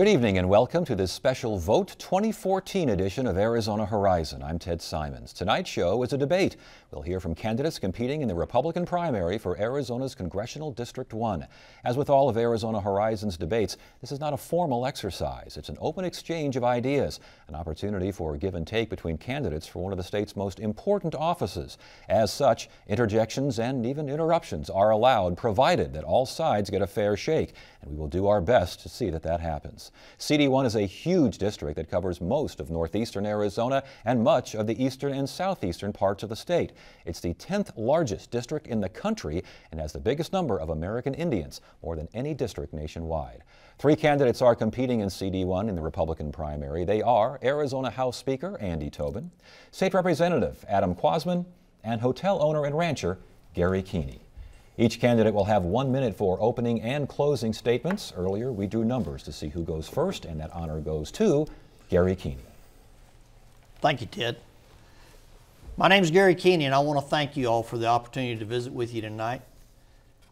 Good evening and welcome to this special Vote 2014 edition of Arizona Horizon. I'm Ted Simons. Tonight's show is a debate. We'll hear from candidates competing in the Republican primary for Arizona's Congressional District 1. As with all of Arizona Horizon's debates, this is not a formal exercise. It's an open exchange of ideas, an opportunity for give and take between candidates for one of the state's most important offices. As such, interjections and even interruptions are allowed, provided that all sides get a fair shake, and we will do our best to see that that happens. CD1 is a huge district that covers most of northeastern Arizona and much of the eastern and southeastern parts of the state. It's the 10th largest district in the country and has the biggest number of American Indians, more than any district nationwide. Three candidates are competing in CD1 in the Republican primary. They are Arizona House Speaker Andy Tobin, State Representative Adam Quazman, and hotel owner and rancher Gary Keeney. Each candidate will have 1 minute for opening and closing statements. Earlier, we drew numbers to see who goes first, and that honor goes to Gary Keeney. Thank you, Ted. My name is Gary Keeney, and I want to thank you all for the opportunity to visit with you tonight.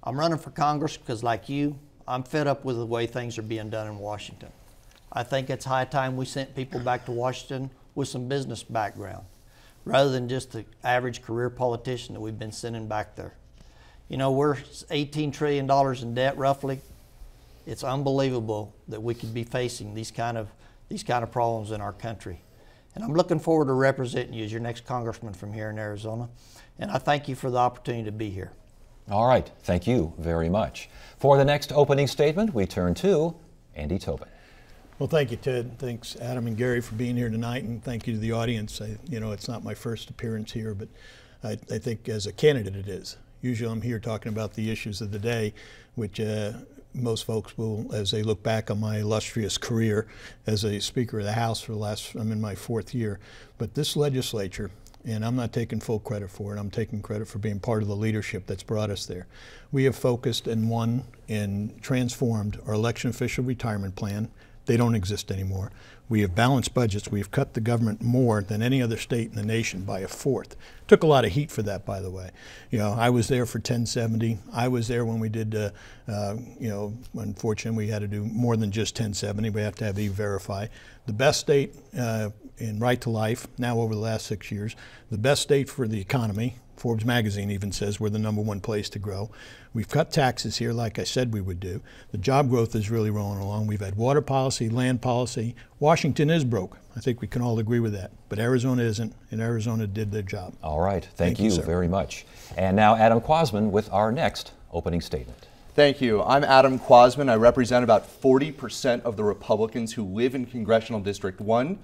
I'm running for Congress because, like you, I'm fed up with the way things are being done in Washington. I think it's high time we sent people back to Washington with some business background, rather than just the average career politician that we've been sending back there. You know, we're $18 trillion in debt, roughly. It's unbelievable that we could be facing these kind of problems in our country. And I'm looking forward to representing you as your next congressman from here in Arizona. And I thank you for the opportunity to be here. All right, thank you very much. For the next opening statement, we turn to Andy Tobin. Well, thank you, Ted. Thanks, Adam and Gary, for being here tonight, and thank you to the audience. You know, it's not my first appearance here, but I think as a candidate it is. Usually I'm here talking about the issues of the day, which most folks will, as they look back on my illustrious career as a Speaker of the House for I'm in my 4th year. But this legislature, and I'm not taking full credit for it, I'm taking credit for being part of the leadership that's brought us there. We have focused and won and transformed our election official retirement plan. They don't exist anymore. We have balanced budgets. We've cut the government more than any other state in the nation by 1/4. Took a lot of heat for that, by the way. You know, I was there for 1070. I was there when we did, you know, unfortunately we had to do more than just 1070. We have to have E-Verify. The best state in right to life, now over the last 6 years. The best state for the economy. Forbes magazine even says we're the #1 place to grow. We've cut taxes here like I said we would do. The job growth is really rolling along. We've had water policy, land policy. Washington is broke. I think we can all agree with that. But Arizona isn't, and Arizona did their job. All right, thank you very much. And now Adam Quazman with our next opening statement. Thank you. I'm Adam Quazman. I represent about 40% of the Republicans who live in Congressional District 1.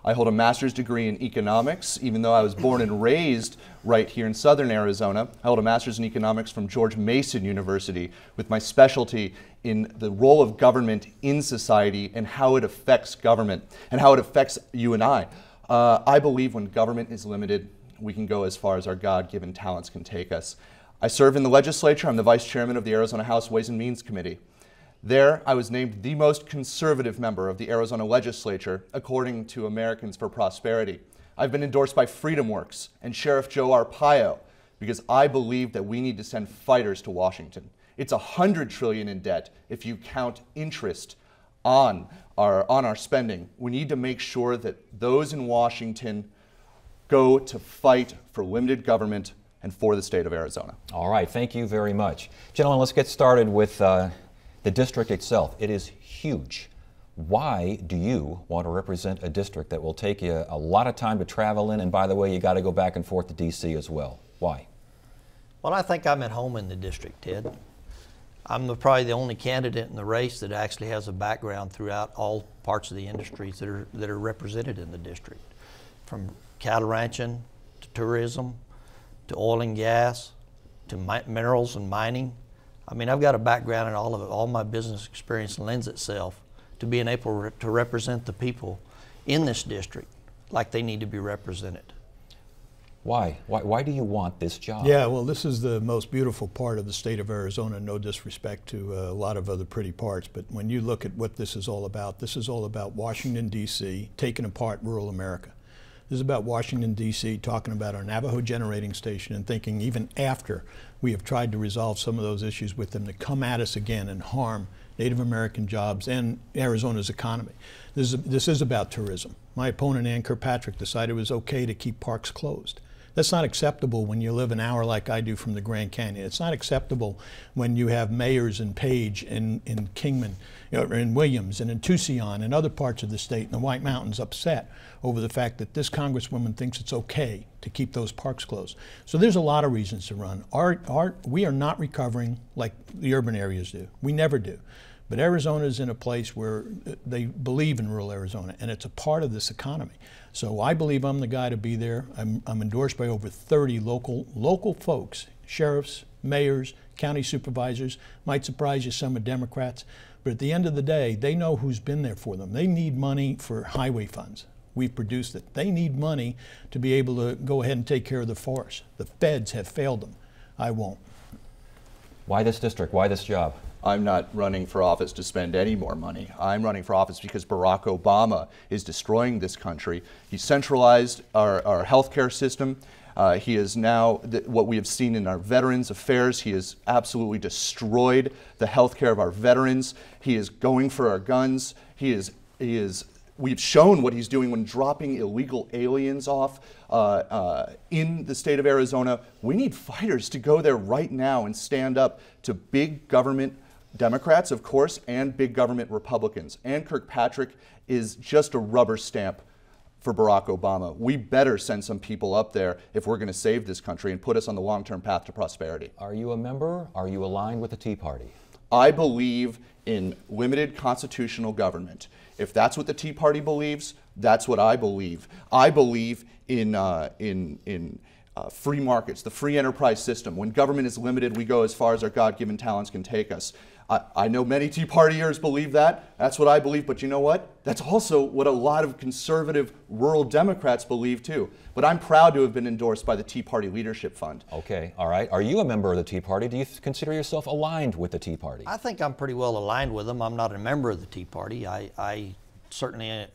I hold a master's degree in economics, even though I was born and raised right here in southern Arizona. I hold a master's in economics from George Mason University with my specialty in the role of government in society and how it affects government and how it affects you and I. I believe when government is limited, we can go as far as our God-given talents can take us. I serve in the legislature. I'm the vice chairman of the Arizona House Ways and Means Committee. There, I was named the most conservative member of the Arizona legislature, according to Americans for Prosperity. I've been endorsed by FreedomWorks and Sheriff Joe Arpaio because I believe that we need to send fighters to Washington. It's $100 trillion in debt if you count interest on our spending. We need to make sure that those in Washington go to fight for limited government and for the state of Arizona. All right, thank you very much. Gentlemen, let's get started with the district itself. It is huge. Why do you want to represent a district that will take you a lot of time to travel in, and by the way, you got to go back and forth to D.C. as well? Why? Well, I think I'm at home in the district, Ted. I'm probably the only candidate in the race that actually has a background throughout all parts of the industries that are represented in the district, from cattle ranching to tourism to oil and gas to minerals and mining. I mean, I've got a background in all of it. All my business experience lends itself to being able to represent the people in this district like they need to be represented. Why? Why do you want this job? Yeah, well, this is the most beautiful part of the state of Arizona, no disrespect to a lot of other pretty parts, but when you look at what this is all about Washington, D.C., taking apart rural America. This is about Washington, D.C., talking about our Navajo generating station and thinking even after we have tried to resolve some of those issues with them to come at us again and harm Native American jobs, and Arizona's economy. This is about tourism. My opponent, Ann Kirkpatrick, decided it was okay to keep parks closed. That's not acceptable when you live an hour like I do from the Grand Canyon. It's not acceptable when you have mayors in Page and in Kingman, in Williams and in Tucson and other parts of the state and the White Mountains upset over the fact that this congresswoman thinks it's okay to keep those parks closed. So there's a lot of reasons to run. We are not recovering like the urban areas do. We never do. But Arizona is in a place where they believe in rural Arizona, and it's a part of this economy. So I believe I'm the guy to be there. I'm endorsed by over 30 local folks, sheriffs, mayors, county supervisors. Might surprise you, some are Democrats. But at the end of the day, they know who's been there for them. They need money for highway funds. We've produced it. They need money to be able to go ahead and take care of the forest. The feds have failed them. I won't. Why this district? Why this job? I'm not running for office to spend any more money. I'm running for office because Barack Obama is destroying this country. He centralized our healthcare system. He is now, what we have seen in our Veterans Affairs, he has absolutely destroyed the healthcare of our veterans. He is going for our guns. We've shown what he's doing when dropping illegal aliens off in the state of Arizona. We need fighters to go there right now and stand up to big government Democrats, of course, and big government Republicans. Ann Kirkpatrick is just a rubber stamp for Barack Obama. We better send some people up there if we're going to save this country and put us on the long-term path to prosperity. Are you a member? Are you aligned with the Tea Party? I believe in limited constitutional government. If that's what the Tea Party believes, that's what I believe. I believe in free markets, the free enterprise system. When government is limited, we go as far as our God-given talents can take us. I know many Tea Partiers believe that. That's what I believe, but you know what? That's also what a lot of conservative rural Democrats believe too. But I'm proud to have been endorsed by the Tea Party Leadership Fund. Okay, all right. Are you a member of the Tea Party? Do you consider yourself aligned with the Tea Party? I think I'm pretty well aligned with them. I'm not a member of the Tea Party. I certainly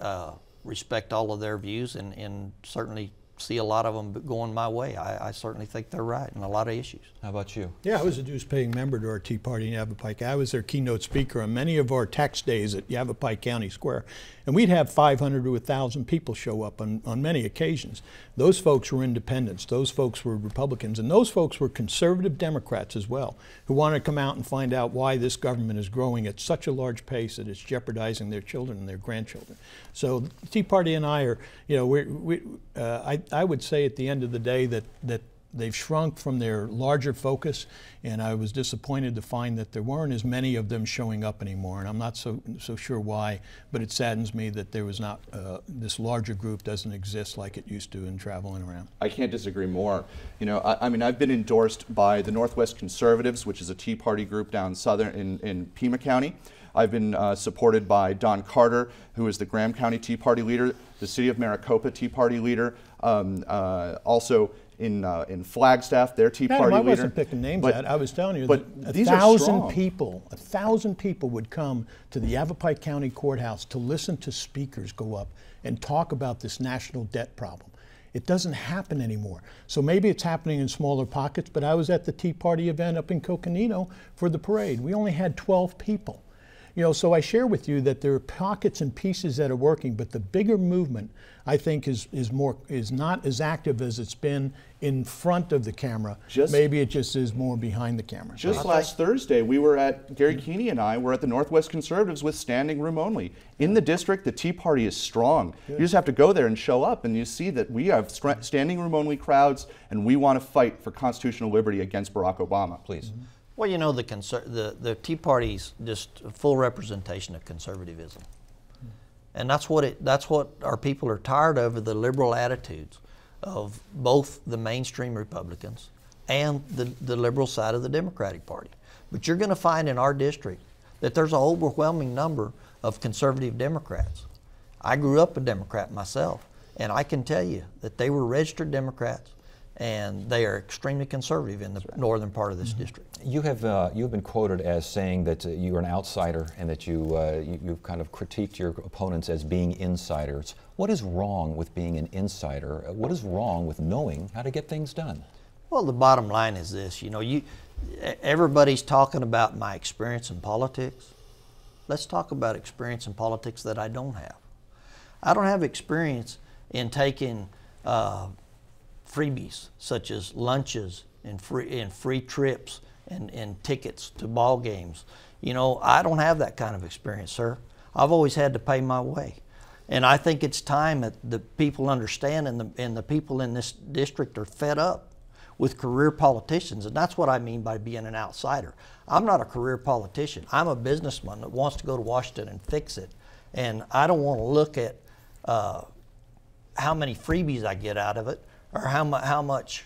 respect all of their views and certainly see a lot of them going my way. I certainly think they're right in a lot of issues. How about you? Yeah, I was a dues-paying member to our Tea Party in Yavapai. I was their keynote speaker on many of our tax days at Yavapai County Square. And we'd have 500 to 1,000 people show up on many occasions. Those folks were independents. Those folks were Republicans. And those folks were conservative Democrats as well, who wanted to come out and find out why this government is growing at such a large pace that it's jeopardizing their children and their grandchildren. So the Tea Party and I are, I would say at the end of the day that they've shrunk from their larger focus, and I was disappointed to find that there weren't as many of them showing up anymore, and I'm not so sure why, but it saddens me that there was not, this larger group doesn't exist like it used to in traveling around. I can't disagree more. You know, I mean, I've been endorsed by the Northwest Conservatives, which is a Tea Party group down southern in Pima County. I've been supported by Don Carter, who is the Graham County Tea Party leader, the City of Maricopa Tea Party leader, also in Flagstaff, their Tea Party leader. I wasn't picking names out. I was telling you but that these 1,000 people would come to the Yavapai County Courthouse to listen to speakers go up and talk about this national debt problem. It doesn't happen anymore. So maybe it's happening in smaller pockets, but I was at the Tea Party event up in Coconino for the parade. We only had 12 people. You know, so I share with you that there are pockets and pieces that are working, but the bigger movement, I think, is not as active as it's been in front of the camera. Maybe it just is more behind the camera. Just last Thursday, we were at, Gary Keeney and I were at the Northwest Conservatives with standing room only. In the district, the Tea Party is strong. Good. You just have to go there and show up, and you see that we have standing room only crowds, and we want to fight for constitutional liberty against Barack Obama. Please. Mm-hmm. Well, you know, the Tea Party's just a full representation of conservatism, and that's what our people are tired of, the liberal attitudes of both the mainstream Republicans and the liberal side of the Democratic Party. But you're going to find in our district that there's an overwhelming number of conservative Democrats. I grew up a Democrat myself, and I can tell you that they were registered Democrats, and they are extremely conservative in the northern part of this district. You have been quoted as saying that you're an outsider and that you've kind of critiqued your opponents as being insiders. What is wrong with being an insider? What is wrong with knowing how to get things done? Well, the bottom line is this. You know, everybody's talking about my experience in politics. let's talk about experience in politics that I don't have. I don't have experience in taking freebies such as lunches and free trips and tickets to ball games. You know, I don't have that kind of experience, sir. I've always had to pay my way. And I think it's time that the people understand, and the people in this district are fed up with career politicians. And that's what I mean by being an outsider. I'm not a career politician. I'm a businessman that wants to go to Washington and fix it. And I don't want to look at how many freebies I get out of it, or how much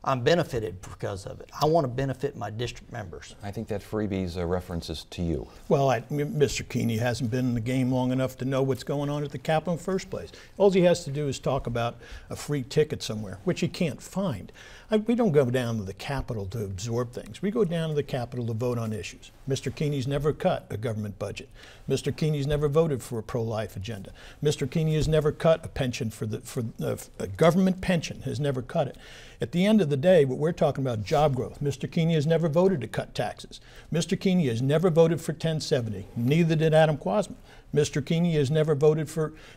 I'm benefited because of it. I want to benefit my district members. I think that freebies references to you. Well, Mr. Keeney hasn't been in the game long enough to know what's going on at the Capitol in the first place. All he has to do is talk about a free ticket somewhere, which he can't find. We don't go down to the Capitol to absorb things. We go down to the Capitol to vote on issues. Mr. Keeney's never cut a government budget. Mr. Keeney's never voted for a pro-life agenda. Mr. Keeney has never cut a pension a government pension, has never cut it. At the end of the day, what we're talking about job growth. Mr. Keeney has never voted to cut taxes. Mr. Keeney has never voted for 1070. Neither did Adam Quasman. Mr. Keeney has never voted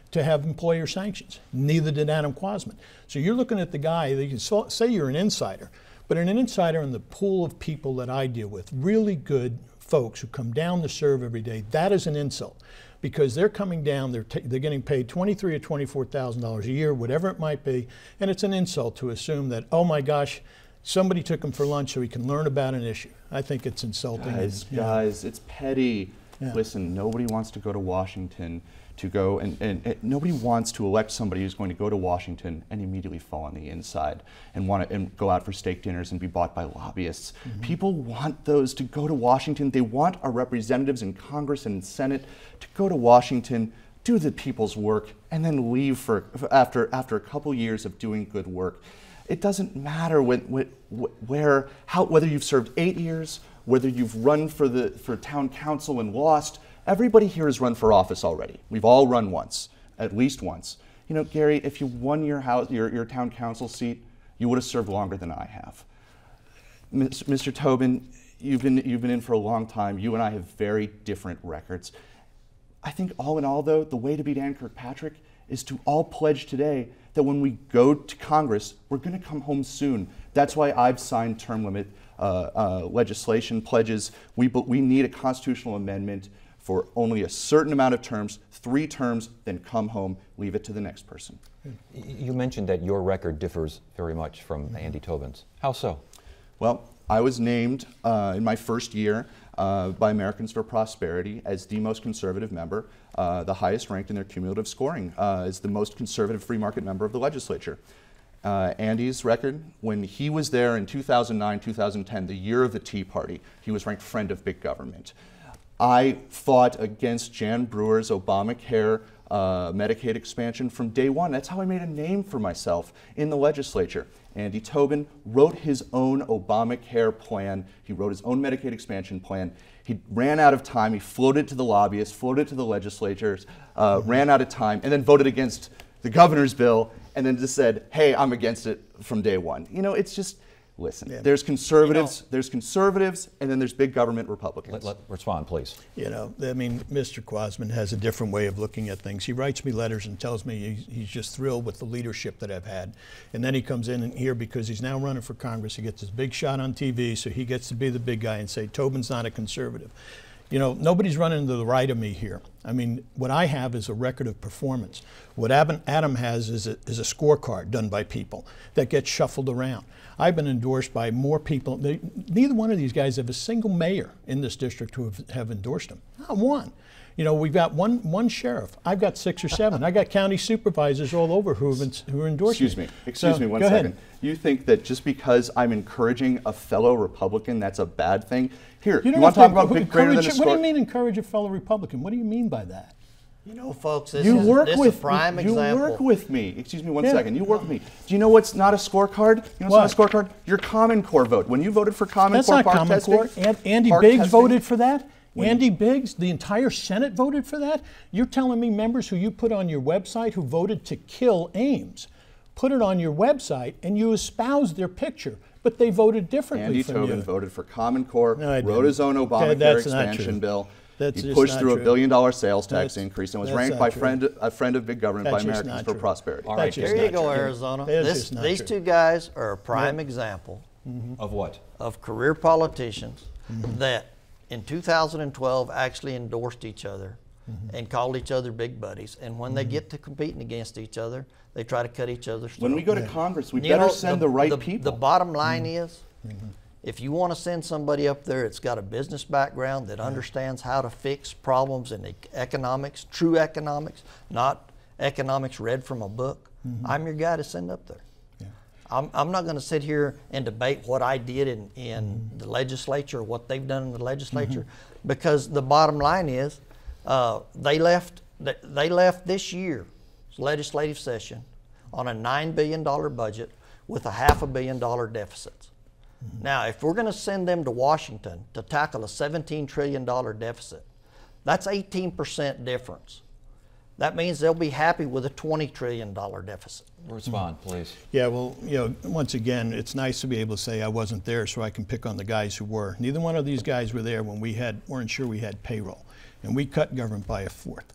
to have employer sanctions. Neither did Adam Quasman. So you're looking at the guy, you can say you're an insider, but an insider in the pool of people that I deal with, really good folks who come down to serve every day, that is an insult. Because they're coming down, they're getting paid $23,000 or $24,000 a year, whatever it might be, and it's an insult to assume that, oh my gosh, somebody took him for lunch so he can learn about an issue. I think it's insulting. Guys, it's petty. Yeah. Listen, nobody wants to go to Washington to go and nobody wants to elect somebody who's going to go to Washington and immediately fall on the inside and want to go out for steak dinners and be bought by lobbyists. Mm-hmm. People want those to go to Washington. They want our representatives in Congress and Senate to go to Washington, do the people's work, and then leave after a couple years of doing good work. It doesn't matter whether you've served 8 years, whether you've run for town council and lost. Everybody here has run for office already. We've all run once, at least once. You know, Gary, if you won your town council seat, you would have served longer than I have. Mr. Tobin, you've been in for a long time. You and I have very different records. I think all in all, though, the way to beat Ann Kirkpatrick is to all pledge today that when we go to Congress, we're going to come home soon. That's why I've signed term limit legislation pledges. We need a constitutional amendment for only a certain amount of terms, 3 terms, then come home, leave it to the next person. You mentioned that your record differs very much from Andy Tobin's. How so? Well, I was named in my first year by Americans for Prosperity as the most conservative member, the highest ranked in their cumulative scoring, as the most conservative free market member of the legislature. Andy's record, when he was there in 2009, 2010, the year of the Tea Party, he was ranked friend of big government. I fought against Jan Brewer's Obamacare Medicaid expansion from day one. That's how I made a name for myself in the legislature. Andy Tobin wrote his own Obamacare plan. He wrote his own Medicaid expansion plan. He ran out of time. He floated to the lobbyists, floated to the legislatures, ran out of time, and then voted against the governor's bill, and then just said, hey, I'm against it from day one. You know, it's just, listen, there's conservatives, and then there's big government Republicans. Respond, please. You know, I mean, Mr. Quasman has a different way of looking at things. He writes me letters and tells me he's just thrilled with the leadership that I've had. And then he comes in here because he's now running for Congress. He gets his big shot on TV, so he gets to be the big guy and say, Tobin's not a conservative. You know, nobody's running to the right of me here. I mean, what I have is a record of performance. What Adam has is a scorecard done by people that gets shuffled around. I've been endorsed by more people. Neither one of these guys have a single mayor in this district who have endorsed him. Not one. You know, we've got one sheriff. I've got 6 or 7. I got county supervisors all over who are endorsing. Excuse me one second. You think that just because I'm encouraging a fellow Republican, that's a bad thing? Here, you want to talk about big greater than a score? What do you mean encourage a fellow Republican? What do you mean by that? You know, folks, this is a prime example. You work with me. Excuse me one second. You work with me. Do you know what's not a scorecard? You know what's not a scorecard? Your Common Core vote. When you voted for Common Core park testing. That's not Common Core. Andy Biggs voted for that. Andy Biggs, the entire Senate voted for that? You're telling me members who you put on your website who voted to kill Ames, put it on your website and you espoused their picture, but they voted differently Andy from you. Tobin voted for Common Core, wrote his own Obamacare expansion bill. That's He just pushed not through true. $1 billion sales tax That's- increase and was that's ranked not by true. a friend of big government That's by just Americans not for true. Prosperity. All right, That's just There you not go, true. Arizona. That is This, just not these true. two guys are a prime example Of what? of career politicians that in 2012 actually endorsed each other and called each other big buddies. And when they get to competing against each other, they try to cut each other's When we throat. go to Congress, we You better know, send the right people. The bottom line is, if you want to send somebody up there that's got a business background that understands how to fix problems in economics, true economics, not economics read from a book, I'm your guy to send up there. I'm not going to sit here and debate what I did in the legislature or what they've done in the legislature, because the bottom line is they left this year's legislative session on a $9 billion budget with a $500 million deficit. Now, if we're going to send them to Washington to tackle a $17 trillion deficit, that's 18% difference. That means they'll be happy with a $20 trillion deficit. Respond, please. Yeah, well, once again, it's nice to be able to say I wasn't there so I can pick on the guys who were. Neither one of these guys were there when weren't sure we had payroll. And we cut government by a fourth.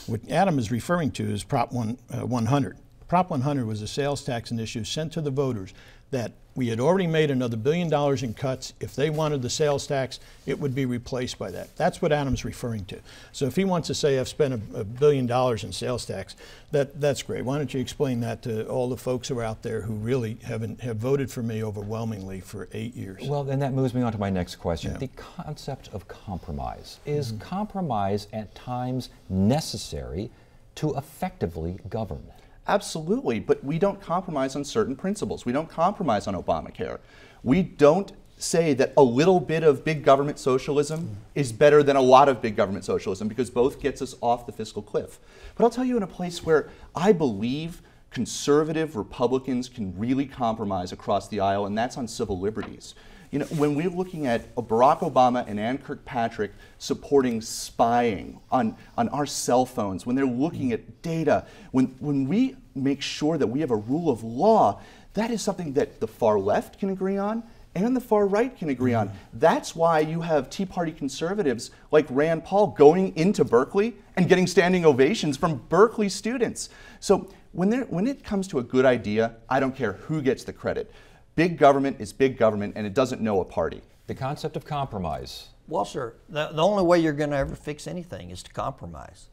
What Adam is referring to is Prop 100. Prop 100 was a sales tax initiative sent to the voters that we had already made another $1 billion in cuts. If they wanted the sales tax, it would be replaced by that. That's what Adam's referring to. So if he wants to say I've spent $1 billion in sales tax, that's great. Why don't you explain that to all the folks who are out there who really have voted for me overwhelmingly for 8 years? Well, then that moves me on to my next question. Yeah. The concept of compromise. Is compromise at times necessary to effectively govern? Absolutely, but we don't compromise on certain principles. We don't compromise on Obamacare. We don't say that a little bit of big government socialism is better than a lot of big government socialism, because both gets us off the fiscal cliff. But I'll tell you, in a place where I believe conservative Republicans can really compromise across the aisle, and that's on civil liberties. You know, when we're looking at Barack Obama and Ann Kirkpatrick supporting spying on our cell phones, when they're looking at data, when we make sure that we have a rule of law, that is something that the far left can agree on and the far right can agree on. That's why you have Tea Party conservatives like Rand Paul going into Berkeley and getting standing ovations from Berkeley students. So when it comes to a good idea, I don't care who gets the credit. Big government is big government, and it doesn't know a party. The concept of compromise. Well, sir, the only way you're going to ever fix anything is to compromise.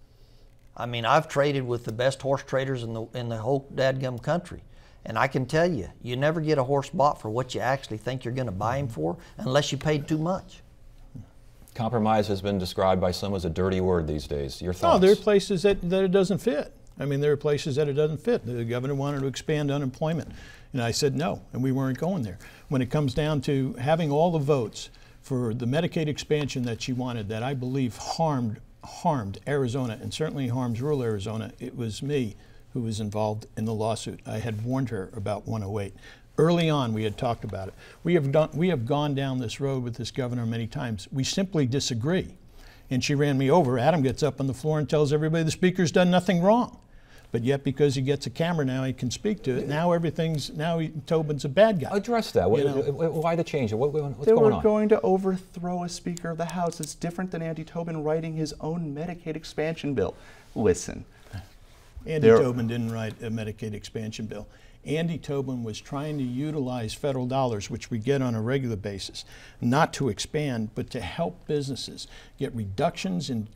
I mean, I've traded with the best horse traders in the whole dadgum country. And I can tell you, you never get a horse bought for what you actually think you're going to buy him for unless you paid too much. Compromise has been described by some as a dirty word these days. Your thoughts? No, there are places that it doesn't fit. I mean, there are places that it doesn't fit. The governor wanted to expand unemployment, and I said no, and we weren't going there. When it comes down to having all the votes for the Medicaid expansion that she wanted, that I believe harmed Arizona and certainly harms rural Arizona, it was me who was involved in the lawsuit. I had warned her about 108. Early on, we had talked about it. We have gone down this road with this governor many times. We simply disagree. And she ran me over. Adam gets up on the floor and tells everybody the speaker's done nothing wrong. But yet, because he gets a camera now, he can speak to it. Now Tobin's a bad guy. Address that. Why the change? What's going on? They were going to overthrow a Speaker of the House. It's different than Andy Tobin writing his own Medicaid expansion bill. Listen. Andy Tobin didn't write a Medicaid expansion bill. Andy Tobin was trying to utilize federal dollars, which we get on a regular basis, not to expand, but to help businesses get reductions in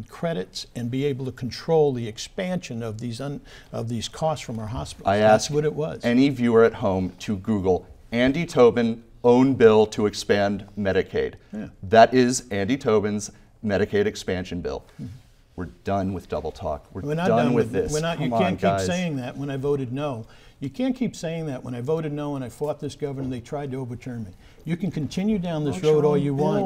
credits and be able to control the expansion of these costs from our hospitals. That's what it was. Any viewer at home to Google Andy Tobin own bill to expand Medicaid. Yeah. That is Andy Tobin's Medicaid expansion bill. We're done with double talk. We're not done with this. You can't keep saying that when I voted no. You can't keep saying that when I voted no and I fought this governor and they tried to overturn me. You can continue down this road all you want.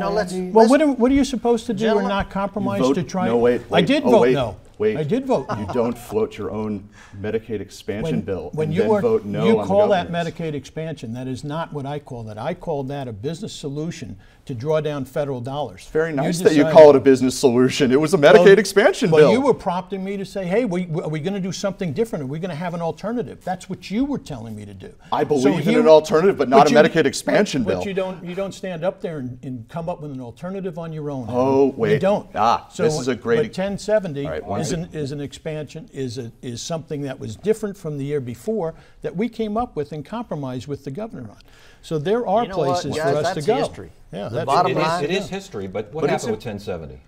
What are you supposed to do or not compromise to try? No, wait. I did vote no. Wait. I did vote no. You don't float your own Medicaid expansion bill when and you then vote no you on call the that governor's. Medicaid expansion. That is not what I call that. I call that a business solution to draw down federal dollars. Very nice that you call it a business solution. It was a Medicaid expansion bill. Well, you were prompting me to say, hey, are we going to do something different? Are we going to have an alternative? That's what which you were telling me to do. I So believe in here- an alternative, but not a you- Medicaid expansion bill. But you don't stand up there and come up with an alternative on your own. Oh, You wait. don't. This is a great- But 1070 All right, one is an expansion, is something that was different from the year before that we came up with and compromised with the governor on. So there are You know what, places guys, for us to that's go. history. Yeah, The that's bottom It is, line- it is history, but what But it's happened a- with 1070?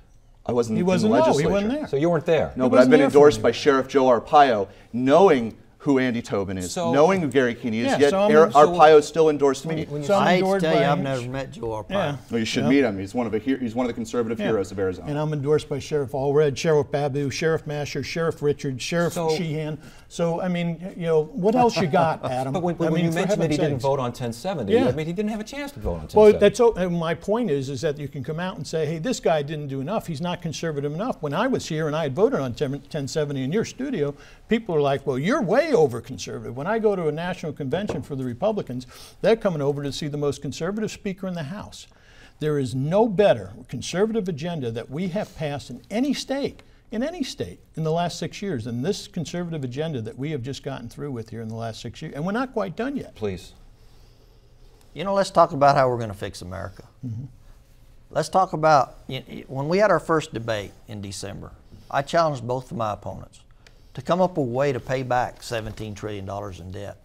I wasn't He in wasn't. the No, he legislature. wasn't there. So you weren't there? No, He but I've wasn't been there for endorsed me. by Sheriff Joe Arpaio, knowing who Andy Tobin is, So- knowing who Gary Keeney is, Yeah, yet so I'm- Arpaio still endorsed me. when you- So I'm I hate to endorsed tell you, by- I've never met Joe Arpaio. Yeah. Well, you should Yeah. meet him. He's one of the conservative Yeah. heroes of Arizona. And I'm endorsed by Sheriff Allred, Sheriff Babu, Sheriff Masher, Sheriff Richards, Sheriff So- Sheehan. So, I mean, what else you got, Adam? But when I mean, you for mentioned that he heaven's didn't sakes. vote on 1070, Yeah. I mean, he didn't have a chance to vote on 1070. Well, and my point is that you can come out and say, hey, this guy didn't do enough. He's not conservative enough. When I was here and I had voted on 1070 in your studio, people are like, well, you're way over conservative. When I go to a national convention for the Republicans, they're coming over to see the most conservative speaker in the House. There is no better conservative agenda that we have passed in any state in the last 6 years than this conservative agenda that we have just gotten through with here in the last 6 years. And we're not quite done yet. Please. Let's talk about how we're going to fix America. Let's talk about, when we had our first debate in December, I challenged both of my opponents to come up with a way to pay back $17 trillion in debt.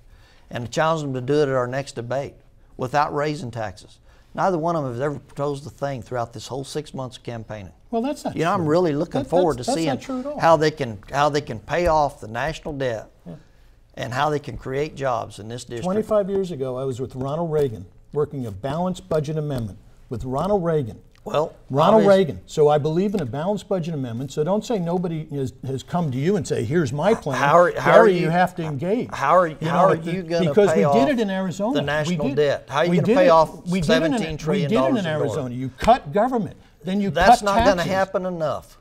And I challenged them to do it at our next debate without raising taxes. Neither one of them has ever proposed a thing throughout this whole 6 months of campaigning. Well, that's not true. I'm really looking forward to that's seeing not true at all. how they can pay off the national debt and how they can create jobs in this district. 25 years ago, I was with Ronald Reagan working a balanced budget amendment with Ronald Reagan. Well, Ronald obvious- Reagan. So I believe in a balanced budget amendment. So don't say nobody has come to you and say, here's my plan. How are Gary, you- you have to engage. How are you going to Because pay we off did it in Arizona. the national We did- debt? How are you we going to did pay it- off we did it in- $17 trillion? We did it in in Arizona. Florida? You cut government. Then you That's cut not taxes. going to happen enough.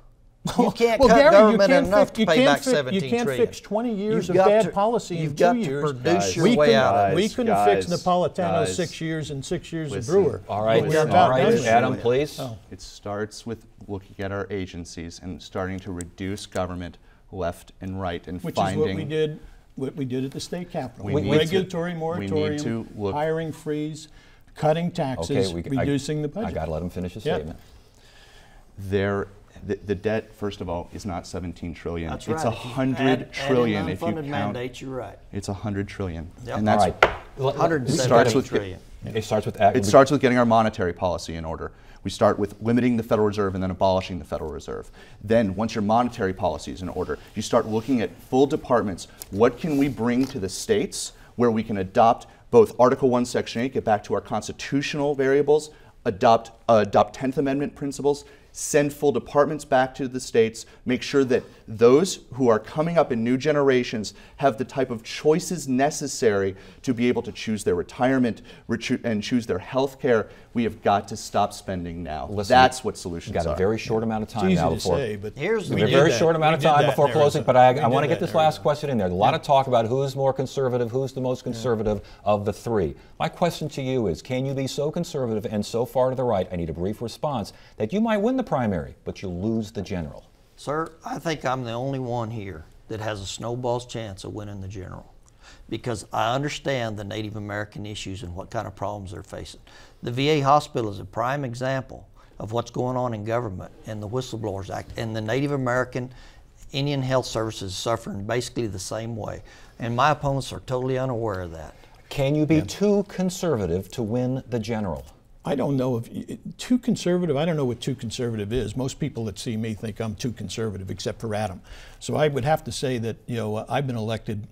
You can't Well, cut Gary, government you can't enough fix, to you pay can't back fix, $17 you trillion. can't fix 20 years You've of got bad to- policy in you've 2 got to years. produce your we way out of it. We couldn't fix Guys, Napolitano's guys. 6 years and 6 years Listen. of Brewer. All right, But we're Listen. about all right, done with Adam, it. please. Oh. It starts with looking at our agencies and starting to reduce government left and right and Which finding. is what we did at the state capitol. We With need to- regulatory we moratorium, need to look- hiring freeze, cutting taxes, reducing the budget. I got to let him finish his Yeah. statement. The debt, first of all, is not 17 trillion. That's It's right. 100 trillion if you Unfunded count. mandates, you're right. It's 100 trillion. Yep. And All that's right. $170 starts with- trillion. It starts with It starts with getting our monetary policy in order. We start with limiting the Federal Reserve and then abolishing the Federal Reserve. Then, once your monetary policy is in order, you start looking at full departments. What can we bring to the states where we can adopt both Article 1, Section 8, get back to our constitutional variables, adopt 10th Amendment principles, send full departments back to the states, make sure that those who are coming up in new generations have the type of choices necessary to be able to choose their retirement and choose their health care. We have got to stop spending now. Listen, That's what solutions Got are. a very short amount of It's time easy now to before. say, but Here's We the have a deal. very did short amount of time before closing, but I want to get this last question in there. A lot of talk about who's more conservative, who's the most conservative of the three. My question to you is, can you be so conservative and so far to the right, I need a brief response, that you might win the primary, but you'll lose the general? Sir, I think I'm the only one here that has a snowball's chance of winning the general, because I understand the Native American issues and what kind of problems they're facing. The VA hospital is a prime example of what's going on in government and the Whistleblowers Act, and the Native American Indian Health Services is suffering basically the same way. And my opponents are totally unaware of that. Can you be too conservative to win the general? I don't know if too conservative. I don't know what too conservative is. Most people that see me think I'm too conservative, except for Adam. So I would have to say that I've been elected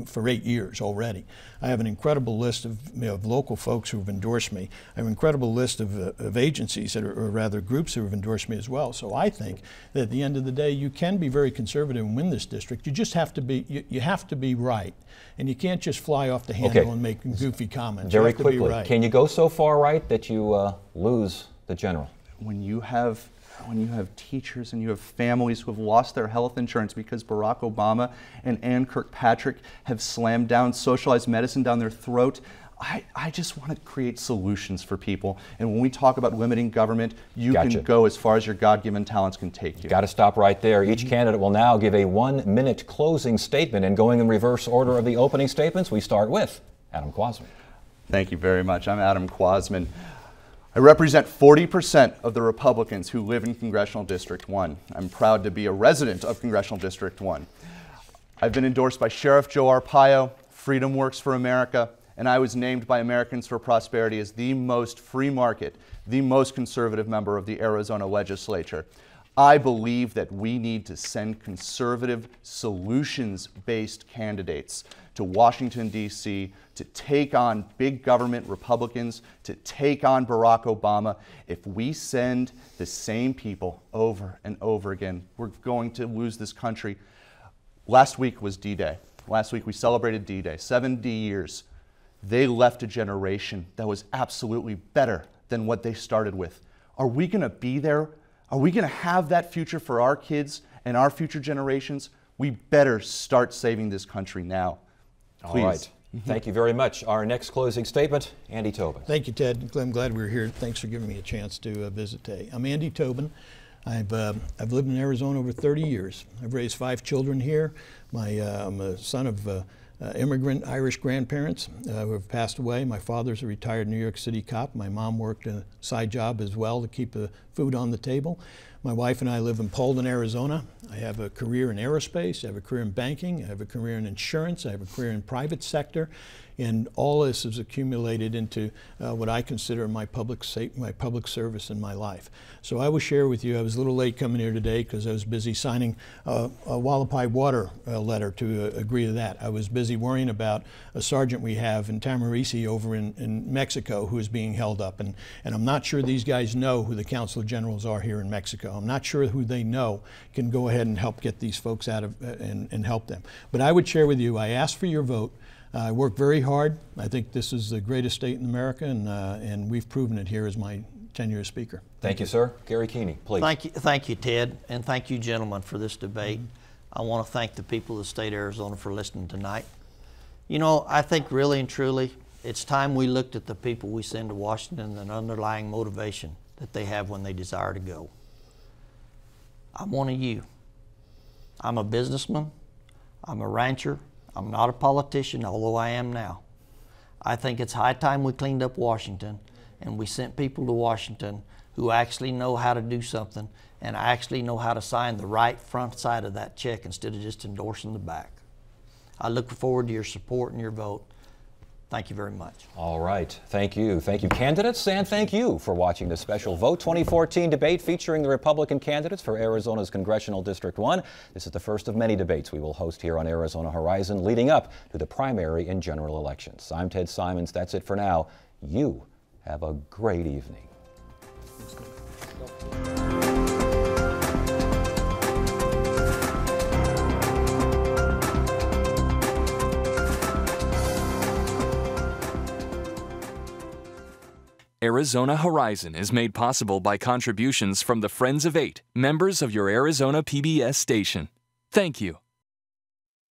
for 8 years already. I have an incredible list of local folks who have endorsed me. I have an incredible list of agencies that are, or rather groups who have endorsed me as well. So I think that at the end of the day, you can be very conservative and win this district. You just have to be you have to be right, and you can't just fly off the handle and make goofy comments. Very you have to be quickly, right. can you go so far right that you lose the general? When you have teachers and you have families who have lost their health insurance because Barack Obama and Ann Kirkpatrick have slammed down socialized medicine down their throat, I just want to create solutions for people. And when we talk about limiting government, you Gotcha. can go as far as your God-given talents can take you. Got to stop right there. Each candidate will now give a 1-minute closing statement, and going in reverse order of the opening statements, we start with Adam Quasman. Thank you very much. I'm Adam Quasman. I represent 40% of the Republicans who live in Congressional District 1. I'm proud to be a resident of Congressional District 1. I've been endorsed by Sheriff Joe Arpaio, Freedom Works for America, and I was named by Americans for Prosperity as the most free market, the most conservative member of the Arizona legislature. I believe that we need to send conservative, solutions-based candidates to Washington, D.C. to take on big government Republicans, to take on Barack Obama. If we send the same people over and over again, we're going to lose this country. Last week was D-Day. Last week we celebrated D-Day, 70 years. They left a generation that was absolutely better than what they started with. Are we going to be there? Are we going to have that future for our kids and our future generations? We better start saving this country now. Please. All right. Thank you very much. Our next closing statement, Andy Tobin. Thank you, Ted. I'm glad we're here. Thanks for giving me a chance to visit today. I'm Andy Tobin. I've lived in Arizona over 30 years. I've raised 5 children here. I'm a son of immigrant Irish grandparents who have passed away. My father's a retired New York City cop. My mom worked a side job as well to keep the food on the table. My wife and I live in Paulden, Arizona. I have a career in aerospace, I have a career in banking, I have a career in insurance, I have a career in private sector, and all this is accumulated into what I consider my public service in my life. So I will share with you, I was a little late coming here today because I was busy signing a Hualapai water letter to agree to that. I was busy worrying about a sergeant we have in Tamarisi over in Mexico who is being held up, and I'm not sure these guys know who the Council of Generals are here in Mexico. I'm not sure who they know can go ahead and help get these folks out of and help them. But I would share with you, I asked for your vote. I work very hard. I think this is the greatest state in America, and we've proven it here as my tenure as Speaker. Thank you, sir. Gary Keeney, please. Thank you, Ted, and thank you, gentlemen, for this debate. I want to thank the people of the state of Arizona for listening tonight. You know, I think really and truly, it's time we looked at the people we send to Washington and the underlying motivation that they have when they desire to go. I'm one of you. I'm a businessman. I'm a rancher. I'm not a politician, although I am now. I think it's high time we cleaned up Washington and we sent people to Washington who actually know how to do something and actually know how to sign the right front side of that check instead of just endorsing the back. I look forward to your support and your vote. Thank you very much. All right. Thank you. Thank you, candidates, and thank you for watching the special Vote 2014 debate featuring the Republican candidates for Arizona's Congressional District 1. This is the first of many debates we will host here on Arizona Horizon leading up to the primary and general elections. I'm Ted Simons. That's it for now. You have a great evening. Arizona Horizon is made possible by contributions from the Friends of 8, members of your Arizona PBS station. Thank you.